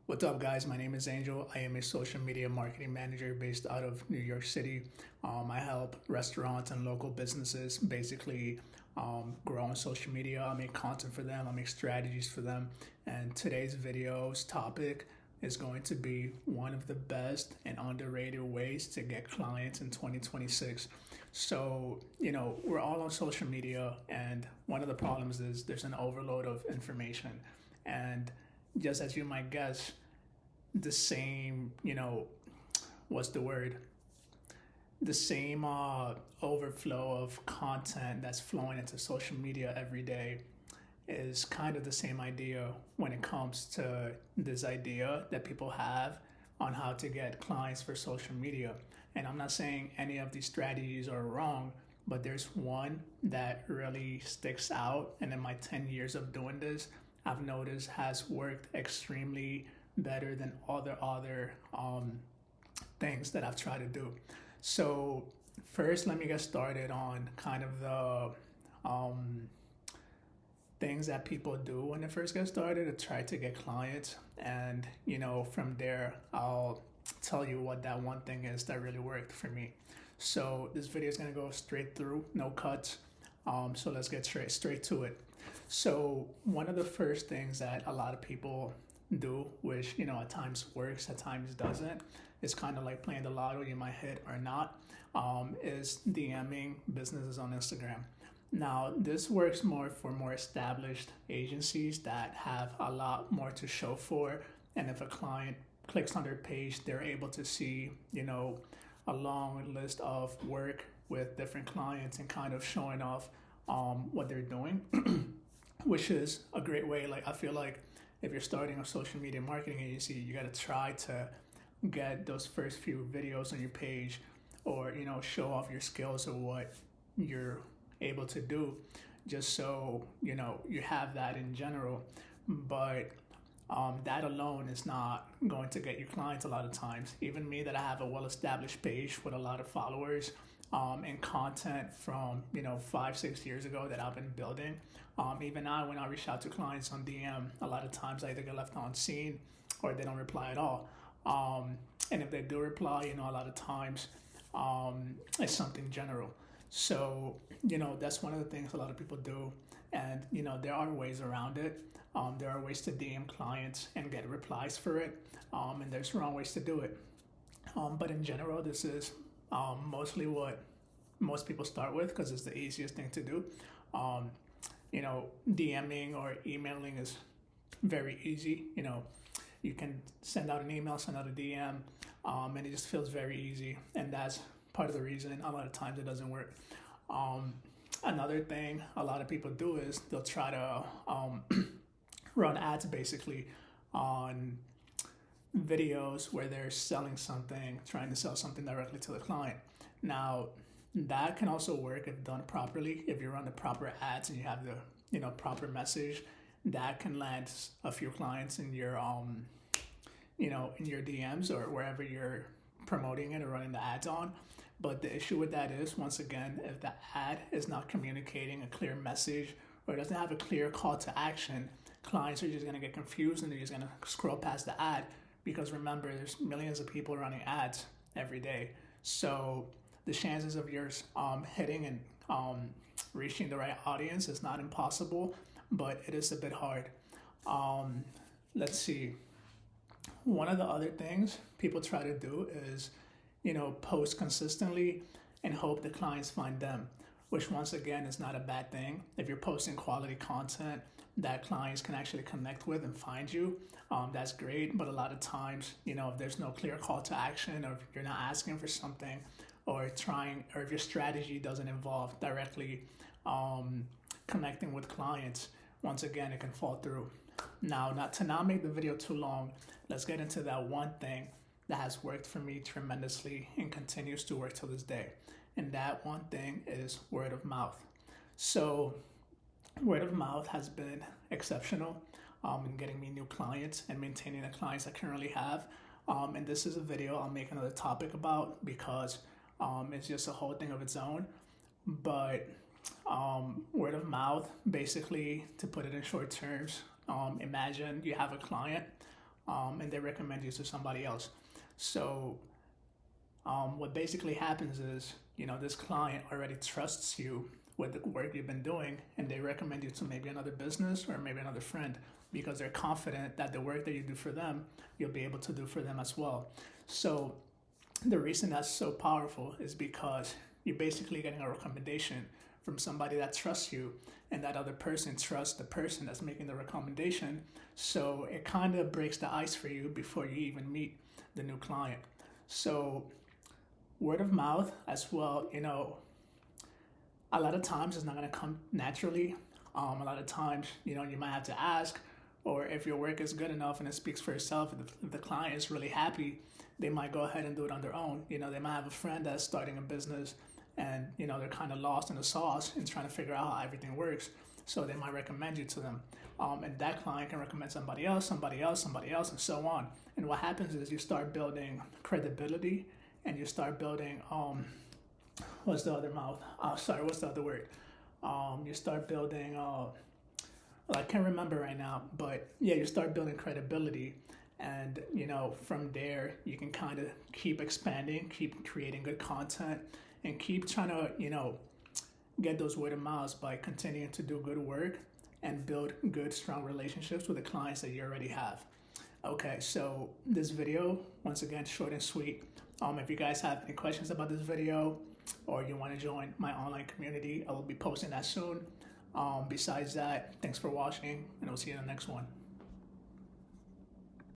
What's up, guys? My name is Angel. I am a social media marketing manager based out of New York City. I help restaurants and local businesses basically grow on social media. I make content for them, I make strategies for them. And today's video's topic is going to be one of the best and underrated ways to get clients in 2026. So, we're all on social media, and one of the problems is there's an overload of information. And just as you might guess, the same, what's the word? The same overflow of content that's flowing into social media every day is kind of the same idea when it comes to this idea that people have on how to get clients for social media. And I'm not saying any of these strategies are wrong, but there's one that really sticks out. And in my 10 years of doing this, I've noticed has worked extremely better than other things that I've tried to do. So first, let me get started on kind of the things that people do when they first get started to try to get clients. And, from there, I'll tell you what that one thing is that really worked for me. So this video is going to go straight through, no cuts. So let's get straight to it. So one of the first things that a lot of people do, which at times works, at times doesn't, is kind of like playing the lotto, you might hit or not, is DMing businesses on Instagram. Now, this works more for more established agencies that have a lot more to show for. And if a client clicks on their page, they're able to see, a long list of work with different clients and kind of showing off what they're doing, which is a great way. Like, I feel like if you're starting a social media marketing agency, you got to try to get those first few videos on your page, or show off your skills or what you're able to do, just so you have that in general. But that alone is not going to get you clients a lot of times. Even me, that I have a well-established page with a lot of followers and content from 5-6 years ago that I've been building. Even now, when I reach out to clients on DM, a lot of times I either get left on scene or they don't reply at all. And if they do reply, a lot of times it's something general. So, that's one of the things a lot of people do. And, there are ways around it. There are ways to DM clients and get replies for it. And there's wrong ways to do it. But in general, this is mostly what most people start with because it's the easiest thing to do. DMing or emailing is very easy. You can send out an email, send out a DM, and it just feels very easy. And that's part of the reason a lot of times it doesn't work. Another thing a lot of people do is they'll try to run ads basically on videos where they're selling something, trying to sell something directly to the client. Now, that can also work if done properly. If you run the proper ads and you have the proper message, that can land a few clients in your in your DMs or wherever you're promoting it or running the ads on. But the issue with that is, once again, if the ad is not communicating a clear message or doesn't have a clear call to action, clients are just going to get confused and they're just going to scroll past the ad, because remember, there's millions of people running ads every day. So the chances of yours hitting and reaching the right audience is not impossible, but it is a bit hard. Let's see. One of the other things people try to do is, post consistently and hope the clients find them, which once again is not a bad thing. If you're posting quality content that clients can actually connect with and find you, that's great. But a lot of times, if there's no clear call to action, or if you're not asking for something, or if your strategy doesn't involve directly connecting with clients, once again, it can fall through. Now, not to not make the video too long, let's get into that one thing that has worked for me tremendously and continues to work till this day. And that one thing is word of mouth. So word of mouth has been exceptional in getting me new clients and maintaining the clients I currently have. And this is a video I'll make another topic about, because it's just a whole thing of its own. But word of mouth, basically, to put it in short terms, imagine you have a client and they recommend you to somebody else. So what basically happens is, this client already trusts you with the work you've been doing, and they recommend you to maybe another business or maybe another friend because they're confident that the work that you do for them, you'll be able to do for them as well. So the reason that's so powerful is because you're basically getting a recommendation from somebody that trusts you, and that other person trusts the person that's making the recommendation. So it kind of breaks the ice for you before you even meet the new client. So word of mouth as well, a lot of times it's not going to come naturally. A lot of times, you might have to ask, or if your work is good enough and it speaks for itself, if the client is really happy, they might go ahead and do it on their own. They might have a friend that's starting a business, and they're kind of lost in the sauce and trying to figure out how everything works. So they might recommend you to them, and that client can recommend somebody else, and so on. And what happens is you start building credibility, and you start building what's the other word? You start building I can't remember right now, but yeah, you start building credibility. And, from there, you can kind of keep expanding, keep creating good content, and keep trying to, get those word of mouths by continuing to do good work and build good, strong relationships with the clients that you already have. Okay, so this video, once again, short and sweet. If you guys have any questions about this video, or you want to join my online community, I will be posting that soon. Besides that, thanks for watching, and I'll see you in the next one.